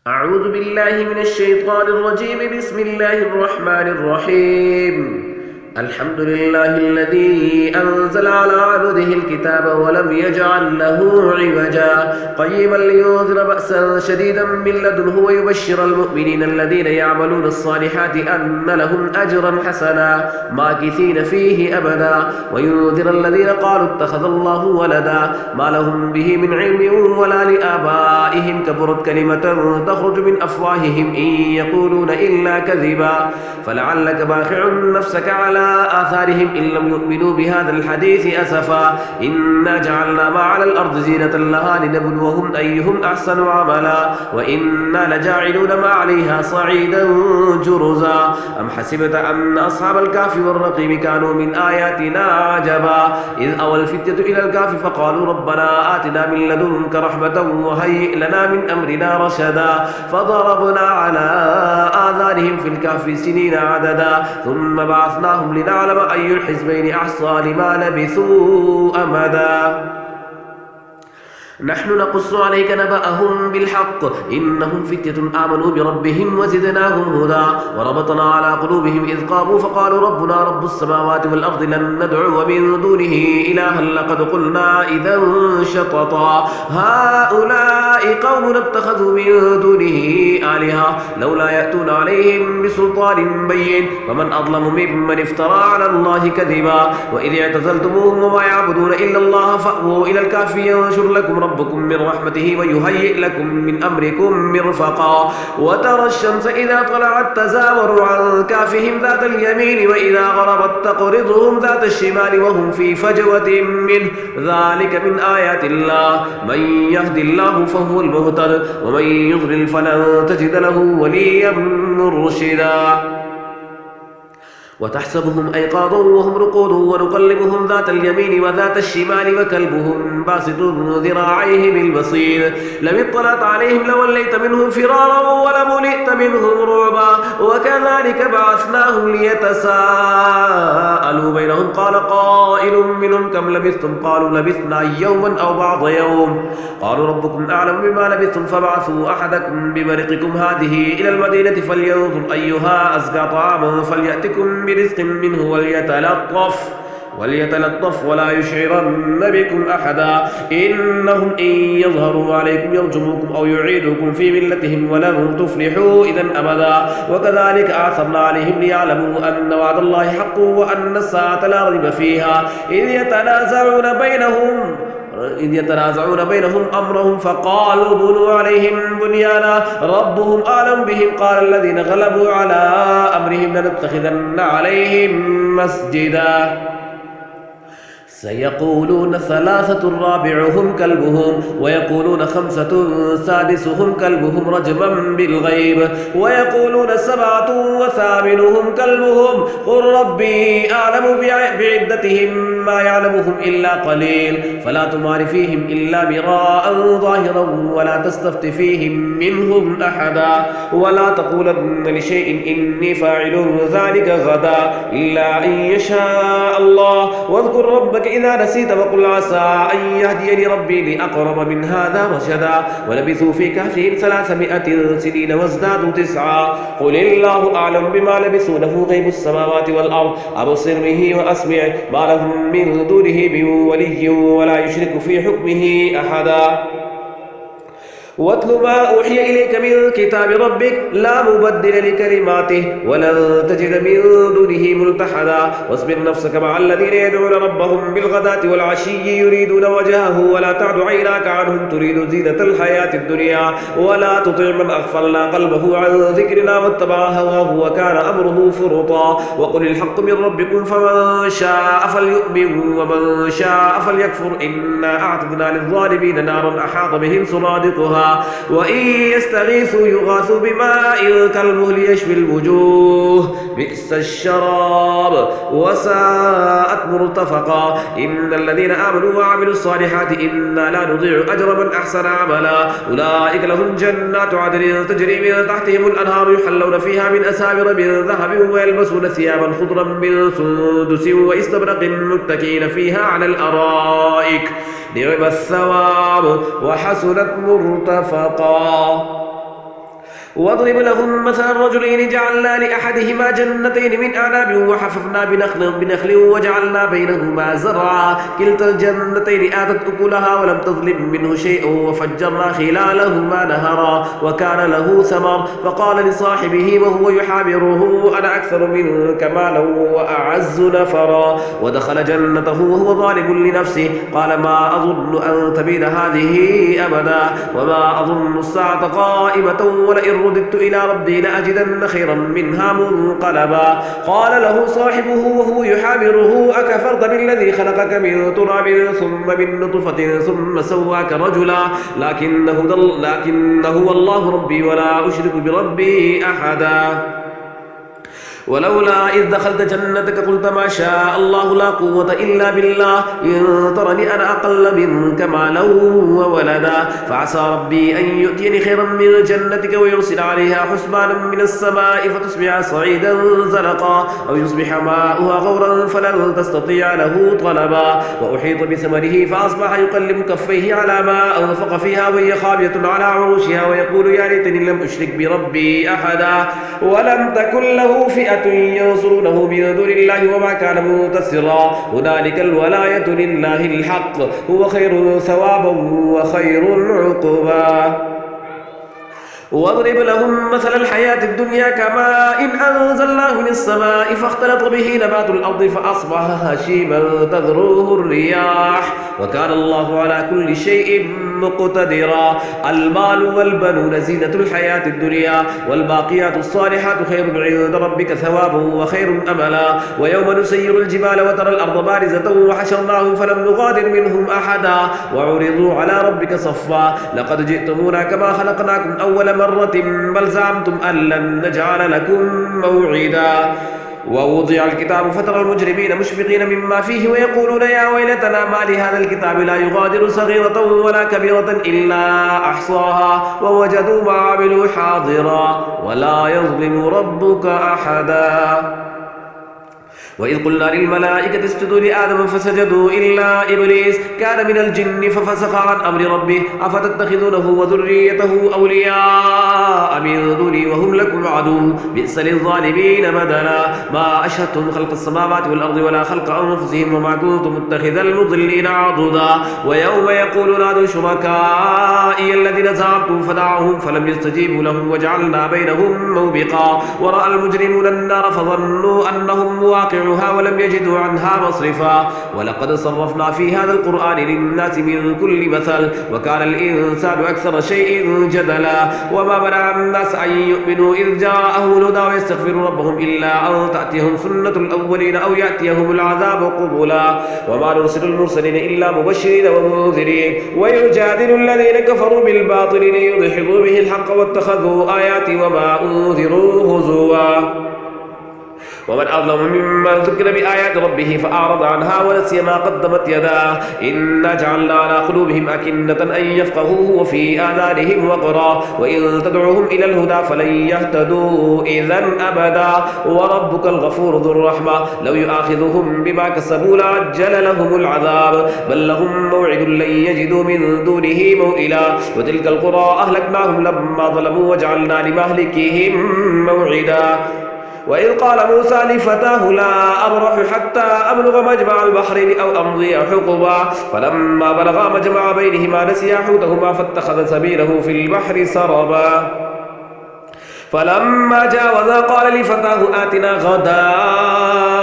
أعوذ بالله من الشيطان الرجيم. بسم الله الرحمن الرحيم. الحمد لله الذي أنزل على عبده الكتاب ولم يجعل له عوجا قيما لينذر بأسا شديدا من لدنه ويبشر المؤمنين الذين يعملون الصالحات أن لهم أجرا حسنا ماكثين فيه أبدا وينذر الذين قالوا اتخذ الله ولدا ما لهم به من علم ولا لآبائهم كبرت كلمة تخرج من أفواههم إن يقولون إلا كذبا فلعلك باخع نفسك على آثارهم إن لم يؤمنوا بهذا الحديث أسفا إنا جعلنا ما على الأرض زينة لها لنبلوهم أيهم أحسن عملا وإنا لجاعلون ما عليها صعيدا جرزا أم حسبت أن أصحاب الكهف والرقيم كانوا من آياتنا عجبا إذ أوى الفتية إلى الكهف فقالوا ربنا آتنا من لدنك رحمة وهيئ لنا من أمرنا رشدا فضربنا على آذانهم في الكهف سنين عددا ثم بعثناهم لنعلم أي الحزبين أحصى لما لبثوا أمدا نحن نقص عليك نبأهم بالحق إنهم فتية آمنوا بربهم وزدناهم هدى وربطنا على قلوبهم إذ قاموا فقالوا ربنا رب السماوات والأرض لن ندعو من دونه إلها لقد قلنا إذا شططا هؤلاء قوم اتخذوا من دونه آلهة لولا يأتون عليهم بسلطان بين فمن أظلم ممن افترى على الله كذبا وإذ اعتزلتموهم وما يعبدون إلا الله فأووا إلى الكهف ينشر لكم ربكم من رحمته ويهيئ لكم من أمركم مرفقا وترى الشمس إذا طلعت تزاور عن كهفهم ذات اليمين وإذا غربت تقرضهم ذات الشمال وهم في فجوة منه ذلك من آيات الله من يهد الله فهو المهتد ومن يضلل فلن تجد له وليا مرشدا وتحسبهم أيقاظا وهم رقود ونقلبهم ذات اليمين وذات الشمال وكلبهم باسط ذراعيه بالبصير لم اطلعت عليهم لوليت منهم فرارا ولملئت منهم رعبا وكذلك بعثناهم ليتساءلوا بينهم قال قائل منهم كم لبثتم قالوا لبثنا يوما أو بعض يوم قالوا ربكم أعلم بما لبثتم فبعثوا أحدكم بورقكم هذه إلى المدينة فلينظر أيها أزكى طعاما فليأتكم برزق منه وليتلطف ولا يشعرن بكم أحدا إنهم إن يظهروا عليكم يرجموكم أو يعيدوكم في ملتهم ولن تفلحوا إذا أبدا وكذلك أعثرنا عليهم ليعلموا أن وعد الله حق وأن الساعة لا ريب فيها إذ يتنازعون بينهم أمرهم فقالوا بنوا عليهم بنيانا ربهم أعلم بهم قال الذين غلبوا على أمرهم لنتخذن عليهم مسجدا سيقولون ثلاثة رابعهم كلبهم ويقولون خمسة سادسهم كلبهم رجما بالغيب ويقولون سبعة وثامنهم كلبهم قل ربي أعلم بعدتهم ما يعلمهم إلا قليل فلا تمار فيهم إلا مراء ظاهرا ولا تستفت فيهم منهم أحدا ولا تقولن لشيء إني فاعل ذلك غدا إلا أن يشاء الله واذكر ربك إذا نسيت وقل عسى أن يهديني ربي لأقرب من هذا رشدا ولبثوا في كهفهم 300 سنين وازدادوا 9 قل الله أعلم بما لبثوا له غيب السماوات والأرض أبصر به وأسمع ما لهم من دونه من ولي ولا يشرك في حكمه أحدا واتل ما أوحي إليك من كتاب ربك لا مبدل لكلماته ولن تجد من دونه ملتحدا واصبر نفسك مع الذين يدعون ربهم بالغداة والعشي يريدون وجهه ولا تعد عيناك عنهم تريد زينة الحياة الدنيا ولا تطع من أغفلنا قلبه عن ذكرنا واتبع هواه وكان أمره فرطا وقل الحق من ربكم فمن شاء فليؤمن ومن شاء فليكفر إنا أعتدنا للظالمين نارا أحاط بهم سرادقها وإن يستغيثوا يغاثوا بماء كالمهل يشفي الوجوه بئس الشراب وساءت مرتفقا إن الذين آمنوا وعملوا الصالحات إنا لا نضيع أجر من أحسن عملا أولئك لهم جنات عدن تجري من تحتهم الأنهار يحلون فيها من أساور من ذهب ويلبسون ثيابا خضرا من سندس واستبرق متكئين فيها على الأرائك نعم الثواب وحسنت مرتفقا واضرب لهم مثل الرجلين جعلنا لأحدهما جنتين من أعناب وحففنا بنخل وجعلنا بينهما زرعا كلتا الجنتين آتت أكلها ولم تظلم منه شيء وفجرنا خلالهما نهرا وكان له ثمر فقال لصاحبه وهو يحاوره أنا أكثر منك مالا وأعز نفرا ودخل جنته وهو ظالم لنفسه قال ما أظن أن تبيد هذه أبدا وما أظن الساعة قائمة ولئن رددت إلى ربي لأجدن خيرا منها منقلبا قال له صاحبه وهو يحاوره أكفرت بالذي خلقك من تراب ثم من نطفة ثم سواك رجلا لكنه والله ربي ولا أشرك بربي أحدا ولولا إذ دخلت جنتك قلت ما شاء الله لا قوة إلا بالله إن ترني أنا أقل منك مالا وولدا فعسى ربي أن يؤتيني خيرا من جنتك ويرسل عليها حسبانا من السماء فتصبح صعيدا زلقا أو يصبح ماؤها غورا فلن تستطيع له طلبا وأحيط بثمره فأصبح يقلب كفيه على ما أنفق فيها وهي خاوية على عروشها ويقول يا ليتني لم أشرك بربي أحدا ولم تكن له فئة ينصرونه من دون الله وما كان منتصرا هنالك الولاية لله الحق هو خير ثوابا وخير عقبا واضرب لهم مثل الحياة الدنيا كماء إن أنزلناه من السماء فاختلط به نبات الأرض فأصبح هشيما تذروه الرياح وكان الله على كل شيء مقتدرا المال والبنون زينة الحياة الدنيا والباقيات الصالحات خير عند ربك ثوابا وخير أملا ويوم نسير الجبال وترى الأرض بارزة وحشرناهم فلم نغادر منهم أحدا وعرضوا على ربك صفا لقد جئتمونا كما خلقناكم أول مرة بل زعمتم أن لن نجعل لكم موعدا ووضع الكتاب فترى المجرمين مشفقين مما فيه ويقولون يا ويلتنا ما لهذا الكتاب لا يغادر صغيرة ولا كبيرة إلا أحصاها ووجدوا ما عملوا حاضرا ولا يظلم ربك أحدا وإذ قلنا للملائكة اسجدوا لآدم فسجدوا إلا إبليس كان من الجن ففسق عن أمر ربه أفتتخذونه وذريته أولياء من دوني وهم لكم عدو بئس للظالمين بدلا ما أشهدتم خلق السماوات والأرض ولا خلق أنفسهم وما كنت متخذ المضلين عضدا ويوم يقول نادوا شركائي الذين زعمتم فدعوهم فلم يستجيبوا لهم وجعلنا بينهم موبقا ورأى المجرمون النار فظنوا أنهم مواقعون ولم يجدوا عنها مصرفا ولقد صرفنا في هذا القرآن للناس من كل مثل وكان الإنسان أكثر شيء جدلا وما منع الناس أن يؤمنوا إذ جاءهم الهدى ويستغفروا ربهم إلا أن تأتيهم سنة الأولين أو يأتيهم العذاب قبلا وما نرسل المرسلين إلا مبشرين ومنذرين ويجادل الذين كفروا بالباطل ليدحضوا به الحق واتخذوا آياتي وما أنذروا هزوا ومن أظلم ممن ذكر بآيات ربه فأعرض عنها ونسي ما قدمت يداه إنا جعلنا على قلوبهم أكنة أن يفقهوه وفي آذانهم وقرا وإن تدعوهم إلى الهدى فلن يهتدوا إذا أبدا وربك الغفور ذو الرحمة لو يؤاخذهم بما كسبوا لعجل لهم العذاب بل لهم موعد لن يجدوا من دونه موئلا وتلك القرى أهلكناهم لما ظلموا وجعلنا لمهلكهم موعدا وإذ قال موسى لفتاه لا أبرح حتى أبلغ مجمع البحرين أو أمضي حقبا فلما بلغا مجمع بينهما نسيا حوتهما فاتخذ سبيله في البحر سربا فلما جاوزا قال لفتاه آتنا غداءنا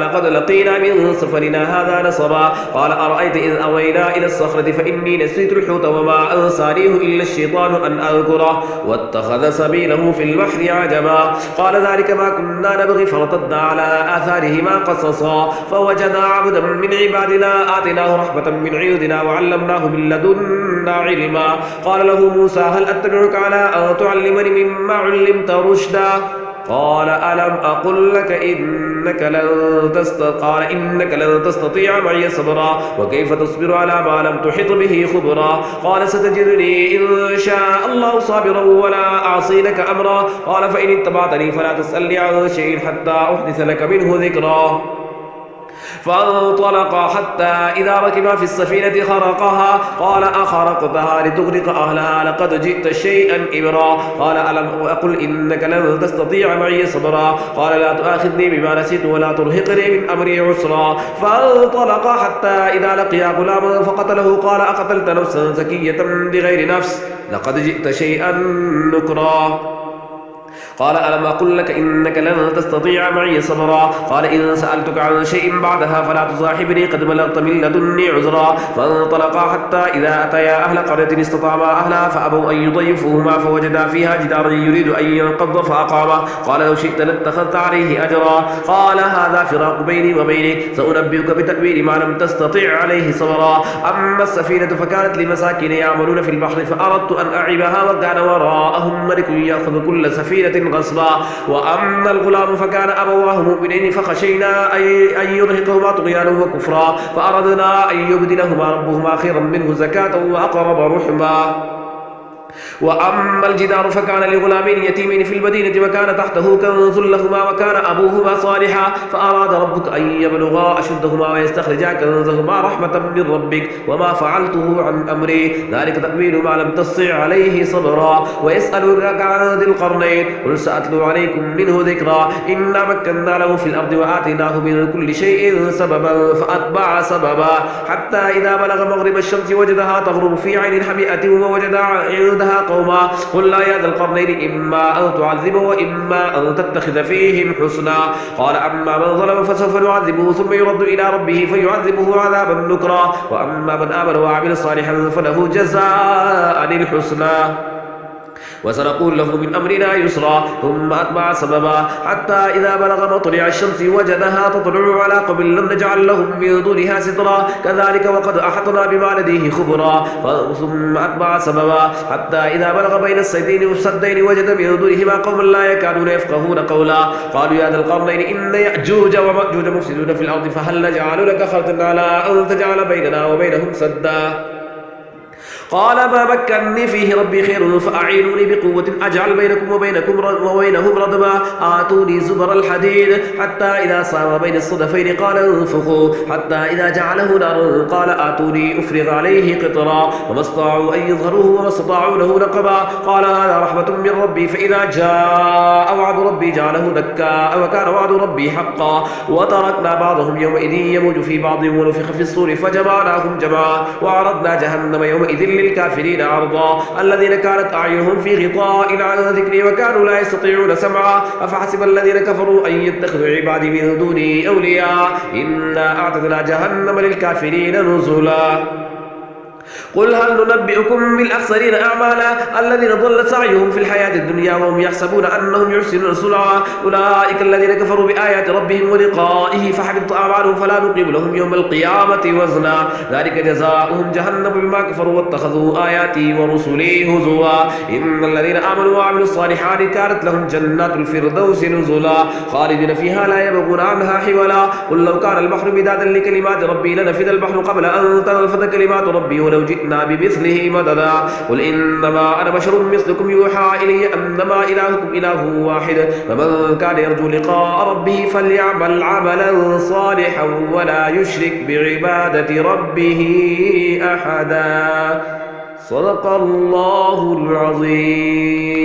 لقد لقينا من سفرنا هذا نصبا قال أرأيت إذ أوينا إلى الصخرة فإني نسيت الحوت وما أنسانيه إلا الشيطان أن أذكره واتخذ سبيله في البحر عجبا قال ذلك ما كنا نبغي فارتدنا على آثارهما قصصا فوجدا عبدا من عبادنا آتناه رحمة من عندنا وعلمناه من لدنا علما قال له موسى هل أتبعك على أن تعلمني مما علمت رشدا قال ألم أقل لك إنك لن تستطيع معي صبرا وكيف تصبر على ما لم تحط به خبرا قال ستجدني إن شاء الله صابرا ولا أعصي لك أمرا قال فإن اتبعتني فلا تسألني عن شيء حتى أحدث لك منه ذكرا فانطلقا حتى إذا ركبا في السفينة خرقها قال أخرقتها لتغرق أهلها لقد جئت شيئا إمرا قال ألم أقل إنك لن تستطيع معي صبرا قال لا تؤاخذني بما نسيت ولا ترهقني من أمري عسرا فانطلقا حتى إذا لقيا غلاما فقتله قال أقتلت نفسا زكية بغير نفس لقد جئت شيئا نكرا قال ألم أقل لك إنك لن تستطيع معي صبرا قال إن سألتك عن شيء بعدها فلا تصاحبني قد بلغت من لدني عذرا فانطلقا حتى إذا أتيا أهل قرية استطعما أهلها فأبوا أن يضيفوهما فوجدا فيها جدارا يريد أن ينقض فأقامه قال لو شئت لاتخذت عليه أجرا قال هذا فراق بيني وبينك سأنبئك بتأويل ما لم تستطع عليه صبرا أما السفينة فكانت لمساكين يعملون في البحر فأردت أن أعيبها وكان وراءهم ملك يأخذ كل سفينة غصبا وأما الغلام فكان أبواه مؤمنين فخشينا أن يرهقهما طغيانا وكفرا فأردنا أن يبدلهما ربهما خيرا منه زكاة وأقرب رحما وأما الجدار فكان لغلامين يتيمين في المدينة وكان تحته كنز لهما وكان أبوهما صالحا فأراد ربك أن يبلغا أشدهما ويستخرجا كنزهما رحمة من ربك وما فعلته عن أمري ذلك تأويل ما لم تستطع عليه صبرا ويسألونك عن ذي القرنين قل سأتلو عليكم منه ذكرا إنا مكنا له في الأرض وآتيناه من كل شيء سببا فأتبع سببا حتى إذا بلغ مغرب الشمس وجدها تغرب في عين حمئة ووجد عندها قوما قل لا يا ذا القرنين إما أن تعذب وإما أن تتخذ فيهم حسنا قال أما من ظلم فسوف نعذبه ثم يرد إلى ربه فيعذبه عذابا نكرا وأما من آمن وعمل صالحا فله جزاء الحسنى وسنقول له من أمرنا يسرا ثم أتبع سببا حتى إذا بلغ مطلع الشمس وجدها تطلع على قوم لم نجعل لهم من دونها سترا كذلك وقد أحطنا بما لديه خبرا ثم أتبع سببا حتى إذا بلغ بين السدين والسدين وجد من دونهما قوما لا يكادون يفقهون قولا قالوا يا ذا القرنين إن يأجوج ومأجوج مفسدون في الأرض فهل نجعل لك خرجا على أن تجعل بيننا وبينهم سدا قال ما مكنني فيه ربي خير فأعينوني بقوة أجعل بينكم وبينهم ردما آتوني زبر الحديد حتى إذا صار بين الصدفين قال انفخوا حتى إذا جعله نارا قال آتوني أفرغ عليه قطرا وما استطاعوا أن يظهروه وما استطاعوا له نقبا قال هذا رحمة من ربي فإذا جاء وعد ربي جعله دكا وكان وعد ربي حقا وتركنا بعضهم يومئذ يموج في بعض ونفخ في الصور فجمعناهم جمعا وعرضنا جهنم يومئذ للكافرين عرضا الذين كانت أعينهم في غطاء عن ذكري وكانوا لا يستطيعون سمعا أفحسب الذين كفروا أن يتخذوا عبادي من دوني أولياء إنا أعتدنا جهنم للكافرين نزلا قل هل ننبئكم بالأخسرين أعمالا الذين ضل سعيهم في الحياة الدنيا وهم يحسبون أنهم يحسنون صنعا أولئك الذين كفروا بآيات ربهم ولقائه فحبطت أعمالهم فلا نقيم لهم يوم القيامة وزنا ذلك جزاؤهم جهنم بما كفروا واتخذوا آياتي ورسلي هزوا إن الذين آمنوا وعملوا الصالحات كانت لهم جنات الفردوس نزلا خالدين فيها لا يبغون عنها حولا قل لو كان البحر مدادا لكلمات ربي لنفذ البحر قبل أن تنفذ كلمات ربي ولو جئنا بمثله مددا قل إنما أنا بشر مثلكم يوحى إلي أنما إلهكم إله واحد فمن كان يرجو لقاء ربه فليعمل عملا صالحا ولا يشرك بعبادة ربه أحدا صدق الله العظيم.